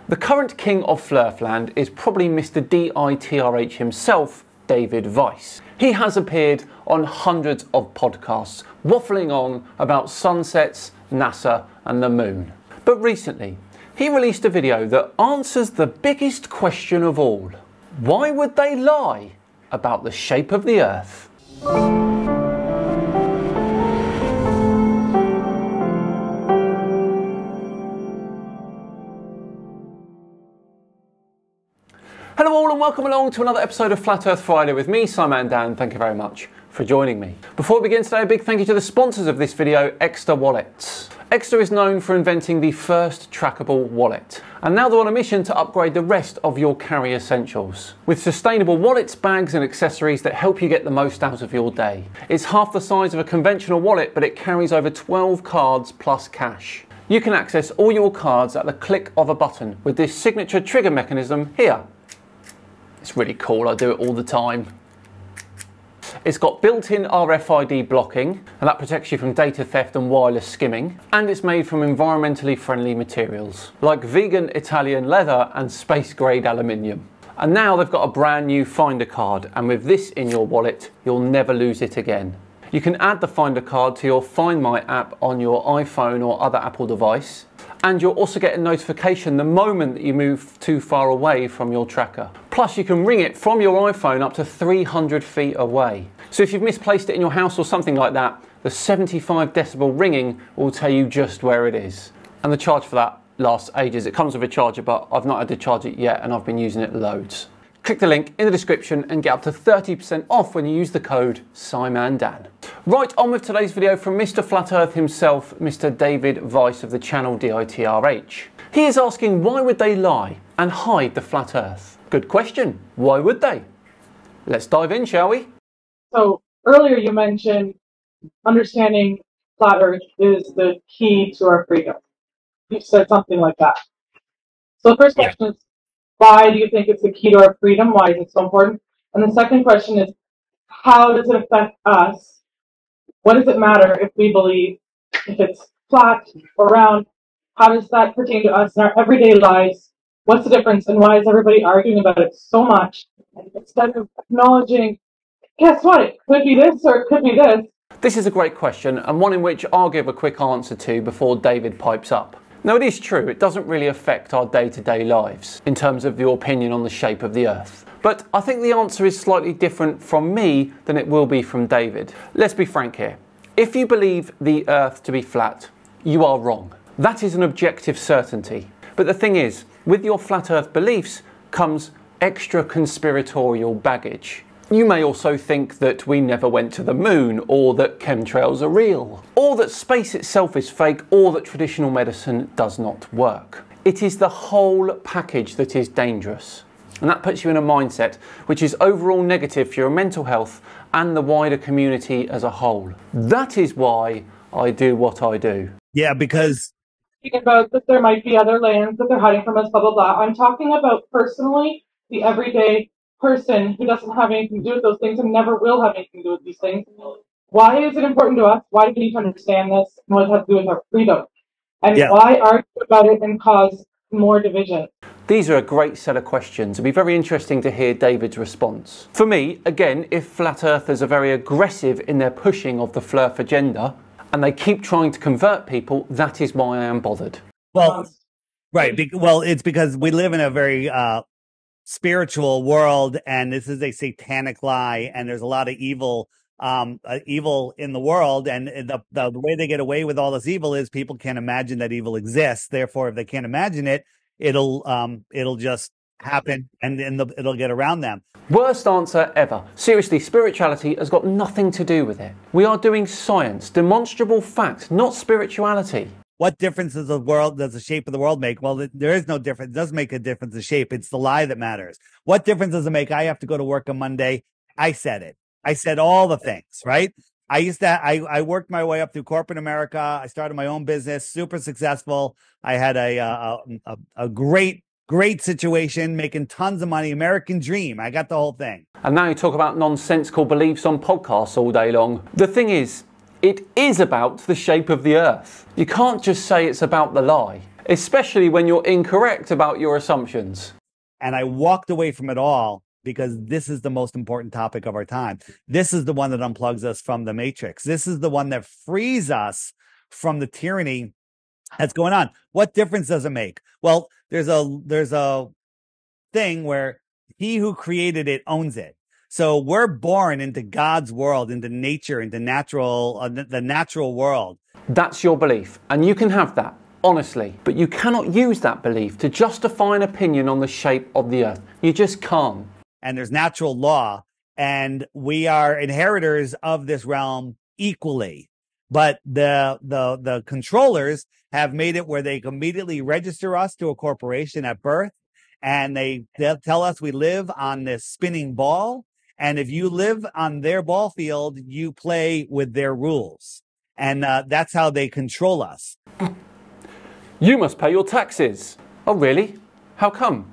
The current king of Flirtland is probably Mr. DITRH himself, David Weiss. He has appeared on hundreds of podcasts, waffling on about sunsets, NASA and the moon. But recently, he released a video that answers the biggest question of all. Why would they lie about the shape of the Earth? Hello all and welcome along to another episode of Flat Earth Friday with me, Simon Dan. Thank you very much for joining me. Before we begin today, a big thank you to the sponsors of this video, Extra Wallets. Extra is known for inventing the first trackable wallet, and now they're on a mission to upgrade the rest of your carry essentials with sustainable wallets, bags and accessories that help you get the most out of your day. It's half the size of a conventional wallet, but it carries over 12 cards plus cash. You can access all your cards at the click of a button with this signature trigger mechanism here. It's really cool, I do it all the time. It's got built-in RFID blocking, and that protects you from data theft and wireless skimming. And it's made from environmentally friendly materials, like vegan Italian leather and space-grade aluminium. And now they've got a brand new Finder card, and with this in your wallet, you'll never lose it again. You can add the Finder card to your Find My app on your iPhone or other Apple device. And you'll also get a notification the moment that you move too far away from your tracker. Plus you can ring it from your iPhone up to 300 feet away. So if you've misplaced it in your house or something like that, the 75 decibel ringing will tell you just where it is. And the charge for that lasts ages. It comes with a charger, but I've not had to charge it yet and I've been using it loads. Click the link in the description and get up to 30% off when you use the code SIMANDAN. Right, on with today's video from Mr. Flat Earth himself, Mr. David Weiss of the channel DITRH. He is asking, why would they lie and hide the flat Earth? Good question. Why would they? Let's dive in, shall we? So earlier you mentioned understanding flat Earth is the key to our freedom. You said something like that. So the first question is, why do you think it's the key to our freedom? Why is it so important? And the second question is, how does it affect us? What does it matter if we believe, if it's flat or round? How does that pertain to us in our everyday lives? What's the difference, and why is everybody arguing about it so much? Instead of acknowledging, guess what, it could be this or it could be this. This is a great question, and one in which I'll give a quick answer to before David pipes up. Now, it is true, it doesn't really affect our day-to-day lives in terms of your opinion on the shape of the Earth. But I think the answer is slightly different from me than it will be from David. Let's be frank here. If you believe the Earth to be flat, you are wrong. That is an objective certainty. But the thing is, with your flat Earth beliefs comes extra conspiratorial baggage. You may also think that we never went to the moon, or that chemtrails are real, or that space itself is fake, or that traditional medicine does not work. It is the whole package that is dangerous. And that puts you in a mindset which is overall negative for your mental health and the wider community as a whole. That is why I do what I do. Yeah, because Speaking about that there might be other lands that they're hiding from us, blah, blah, blah. I'm talking about personally the everyday person who doesn't have anything to do with those things and never will have anything to do with these things. Why is it important to us? Why do we need to understand this? And what does it have to do with our freedom? And why argue about it and cause more division? These are a great set of questions. It'll be very interesting to hear David's response. For me, again, if flat earthers are very aggressive in their pushing of the FLIRF agenda and they keep trying to convert people, that is why I am bothered. Well, right. Well, it's because we live in a very spiritual world, and this is a satanic lie, and there's a lot of evil in the world, and the way they get away with all this evil is people can't imagine that evil exists. Therefore, if they can't imagine it, it'll just happen, and it'll get around them. Worst answer ever. Seriously, spirituality has got nothing to do with it. We are doing science, demonstrable fact, not spirituality. What difference does the shape of the world make? Well, there is no difference. It does make a difference, the shape. It's the lie that matters. What difference does it make? I have to go to work on Monday. I said it. I said all the things, right? I worked my way up through corporate America. I started my own business, super successful. I had a great situation, making tons of money, American dream. I got the whole thing. And now you talk about nonsensical beliefs on podcasts all day long. The thing is, it is about the shape of the Earth. You can't just say it's about the lie. especially when you're incorrect about your assumptions. And I walked away from it all because this is the most important topic of our time. This is the one that unplugs us from the matrix. This is the one that frees us from the tyranny that's going on. What difference does it make? Well, there's a thing where he who created it owns it. So we're born into God's world, into nature, into the natural world. That's your belief, and you can have that, honestly. But you cannot use that belief to justify an opinion on the shape of the earth. You just can't. And there's natural law, and we are inheritors of this realm equally. But the controllers have made it where they immediately register us to a corporation at birth, and they'll tell us we live on this spinning ball. And if you live on their ball field, you play with their rules. And that's how they control us. You must pay your taxes. Oh, really? How come?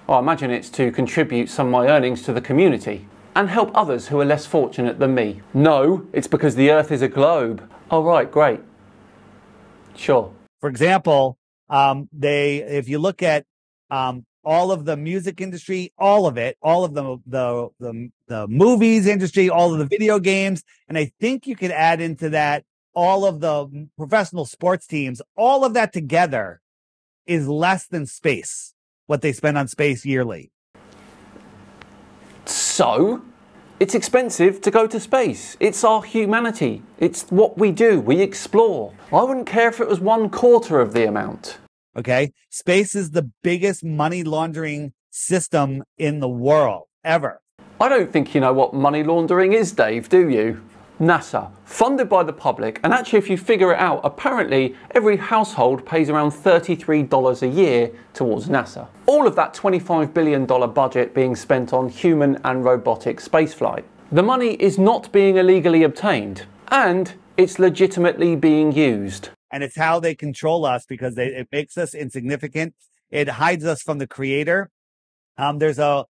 Well, I imagine it's to contribute some of my earnings to the community and help others who are less fortunate than me. No, it's because the earth is a globe. Oh, right, great. Sure. For example, if you look at all of the music industry, all of it, all of the movies industry, all of the video games, and I think you could add into that all of the professional sports teams, all of that together is less than space, what they spend on space yearly. So, it's expensive to go to space. It's our humanity. It's what we do. We explore. I wouldn't care if it was 1/4 of the amount. Okay. Space is the biggest money laundering system in the world ever. I don't think you know what money laundering is, Dave, do you? NASA, funded by the public, and actually if you figure it out, apparently every household pays around $33 a year towards NASA. All of that $25 billion budget being spent on human and robotic spaceflight. The money is not being illegally obtained, and it's legitimately being used. And it's how they control us because it makes us insignificant. It hides us from the creator. There's a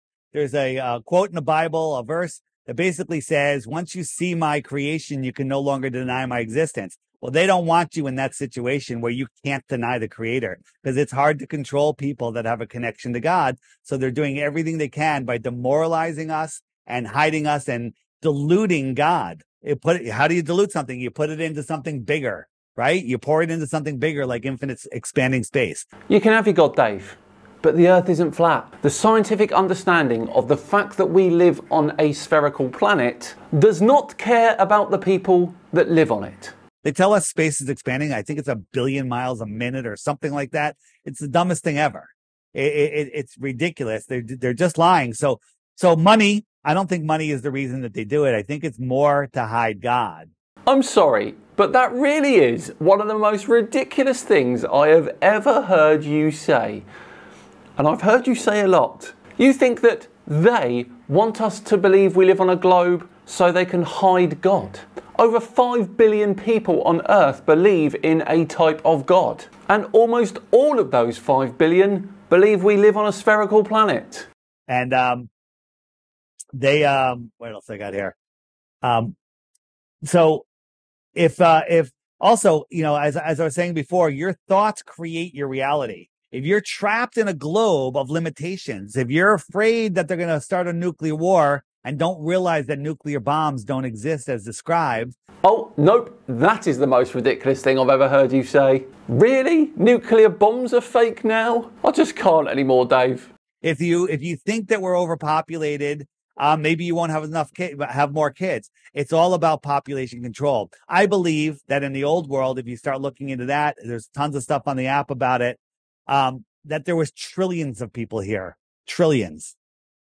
quote in the Bible, a verse that basically says, once you see my creation, you can no longer deny my existence. Well, they don't want you in that situation where you can't deny the creator because it's hard to control people that have a connection to God. So they're doing everything they can by demoralizing us and hiding us and diluting God. How do you dilute something? You put it into something bigger, right? You pour it into something bigger like infinite expanding space. You can have your God, Dave. But the earth isn't flat. The scientific understanding of the fact that we live on a spherical planet does not care about the people that live on it. They tell us space is expanding. I think it's 1 billion miles a minute or something like that. It's the dumbest thing ever. It's ridiculous. They're just lying. So money, I don't think money is the reason that they do it. I think it's more to hide God. I'm sorry, but that really is one of the most ridiculous things I have ever heard you say. And I've heard you say a lot. You think that they want us to believe we live on a globe so they can hide God. Over 5 billion people on Earth believe in a type of God. And almost all of those 5 billion believe we live on a spherical planet. And what else I got here? So if also, you know, as I was saying before, your thoughts create your reality. If you're trapped in a globe of limitations, if you're afraid that they're going to start a nuclear war and don't realize that nuclear bombs don't exist as described. Oh, nope. That is the most ridiculous thing I've ever heard you say. Really? Nuclear bombs are fake now? I just can't anymore, Dave. If you think that we're overpopulated, maybe you won't have have more kids. It's all about population control. I believe that in the old world, if you start looking into that, there's tons of stuff on the app about it. That there was trillions of people here. Trillions.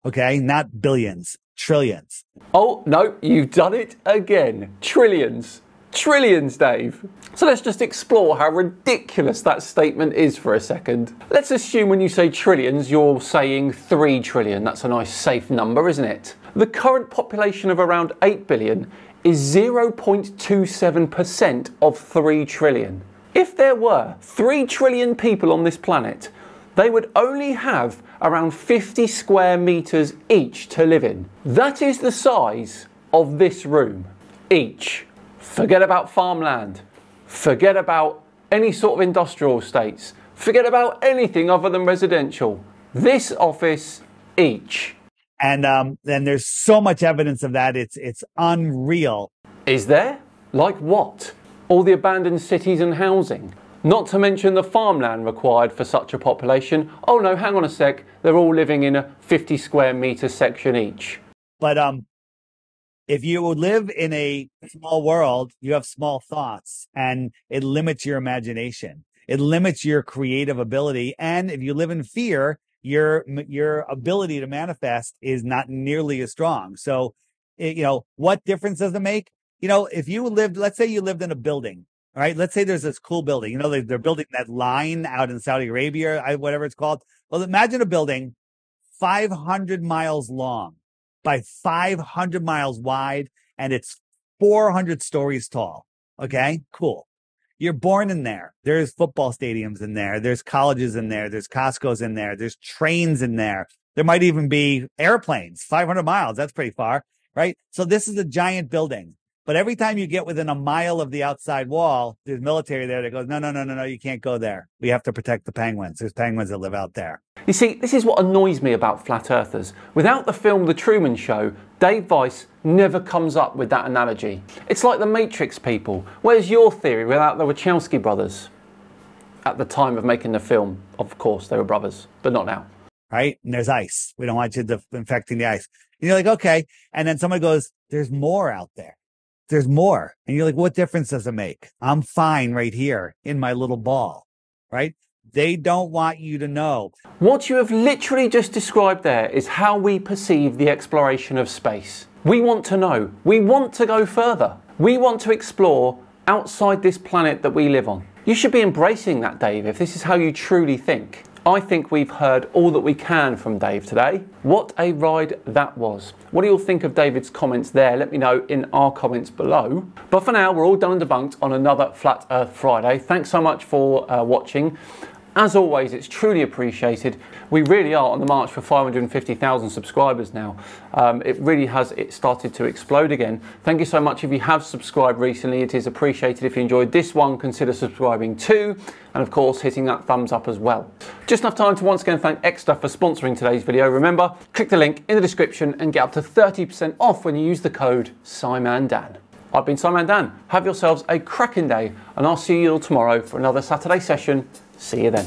Okay? Not billions. Trillions. Oh, no, you've done it again. Trillions. Trillions, Dave. So let's just explore how ridiculous that statement is for a second. Let's assume when you say trillions, you're saying 3 trillion. That's a nice safe number, isn't it? The current population of around 8 billion is 0.27% of 3 trillion. If there were 3 trillion people on this planet, they would only have around 50 square meters each to live in. That is the size of this room, each. Forget about farmland. Forget about any sort of industrial estates. Forget about anything other than residential. This office each. And then there's so much evidence of that. It's unreal. Is there? Like what? All the abandoned cities and housing. Not to mention the farmland required for such a population. Oh no, hang on a sec. They're all living in a 50 square meter section each. But if you live in a small world, you have small thoughts, and it limits your imagination. It limits your creative ability. And if you live in fear, your ability to manifest is not nearly as strong. So, what difference does it make? If you lived, let's say you lived in a building, all right? Let's say there's this cool building. They're building that line out in Saudi Arabia, whatever it's called. Well, imagine a building 500 miles long by 500 miles wide, and it's 400 stories tall. Okay, cool. You're born in there. There's football stadiums in there. There's colleges in there. There's Costco's in there. There's trains in there. There might even be airplanes. 500 miles. That's pretty far, right? So this is a giant building. But every time you get within a mile of the outside wall, there's military there that goes, no, you can't go there. We have to protect the penguins. There's penguins that live out there. You see, this is what annoys me about flat earthers. Without the film The Truman Show, Dave Weiss never comes up with that analogy. It's like the Matrix people. Where's your theory without the Wachowski brothers? At the time of making the film, of course, they were brothers, but not now. Right? And there's ice. We don't want you infecting the ice. And you're like, okay. And then somebody goes, there's more out there. There's more. And you're like, what difference does it make? I'm fine right here in my little ball, right? They don't want you to know. What you have literally just described there is how we perceive the exploration of space. We want to know. We want to go further. We want to explore outside this planet that we live on. You should be embracing that, Dave, if this is how you truly think. I think we've heard all that we can from Dave today. What a ride that was. What do you all think of David's comments there? Let me know in our comments below. But for now, we're all done and debunked on another Flat Earth Friday. Thanks so much for watching. As always, it's truly appreciated. We really are on the march for 550,000 subscribers now. It really has started to explode again. Thank you so much if you have subscribed recently. It is appreciated. If you enjoyed this one, consider subscribing too. And of course, hitting that thumbs up as well. Just enough time to once again thank Extra for sponsoring today's video. Remember, click the link in the description and get up to 30% off when you use the code SIMANDAN. I've been Simon Dan. Have yourselves a cracking day, and I'll see you all tomorrow for another Saturday session. See you then.